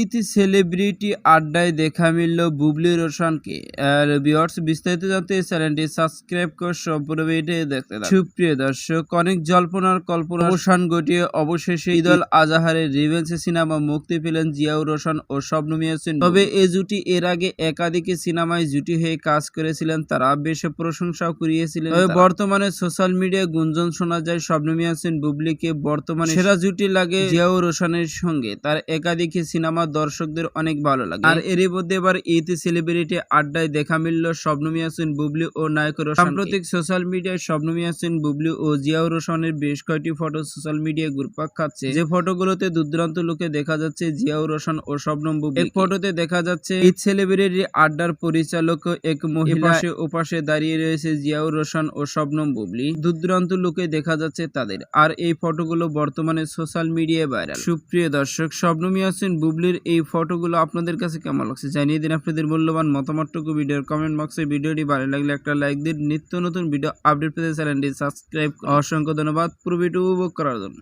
Eid celebrity আড্ডায় দেখা মিলল বুবলি রোশনকে। আর ভিউয়ার্স, বিস্তারিত জানতে চ্যানেলটি সাবস্ক্রাইব করে সম্পূর্ণ ভিডিও দেখতে থাকুন। সুপ্রিয় দর্শক, অনেক জল্পনার কল্পনা অবসান ঘটিয়ে অবশেষে ঈদ উল আজহারের রিভেঞ্জ সিনেমা মুক্তি পেলেন জিয়াউর রোশন ও শবনম ইয়াসমিন। তবে এই জুটি এর আগে একাধিক সিনেমায় জুটি হয়ে কাজ করেছিলেন, তারা বেশ প্রশংসাও কুড়িয়েছিলেন। তবে বর্তমানে সোশ্যাল মিডিয়ায় গুঞ্জন শোনা যায় শবনম ইয়াসমিন বুবলিকে বর্তমানে সেরা জুটি লাগে জিয়াউর রোশনের সঙ্গে। তার একাধিক সিনেমা দর্শকদের অনেক ভালো লাগে। আর এরই মধ্যে এবার ঈদ সেলিব্রিটি আড্ডায় দেখা মিলল শবনম ইয়াসমিন বুবলি ও নায়ক রোশন। সাম্প্রতিক সোশ্যাল মিডিয়ায় শবনম ইয়াসমিন বুবলি ও জিয়াউর রোশনের বেশ কয়েকটি ফটো সোশ্যাল মিডিয়ায় ঘুরপাক খাচ্ছে, যে ফটোগুলোতে দুর্দান্ত লুকে দেখা যাচ্ছে জিয়াউর রোশন ও শবনম বুবলি। এক ফটোতে দেখা যাচ্ছে ঈদ সেলিব্রিটি আড্ডার পরিচালক এক মহিলা, ওপাশে দাঁড়িয়ে রয়েছে জিয়াউর রোশন ও শবনম বুবলি। দুর্দান্ত লুকে দেখা যাচ্ছে তাদের। আর এই ফটোগুলো বর্তমানে সোশ্যাল মিডিয়ায় ভাইরাল। সুপ্রিয় দর্শক, শবনম ইয়াসমিন বুবলির এই ফটোগুলো আপনাদের কাছে কেমন লাগছে জানিয়ে দিন আপনাদের মূল্যবান মতামতটুকু ভিডিওর কমেন্ট বক্সে। ভিডিওটি ভালো লাগলে একটা লাইক দিন। নিত্য নতুন ভিডিও আপডেট পেতে চ্যানেলটি সাবস্ক্রাইব। অসংখ্য ধন্যবাদ পুরো ভিডিও উপভোগ করার জন্য।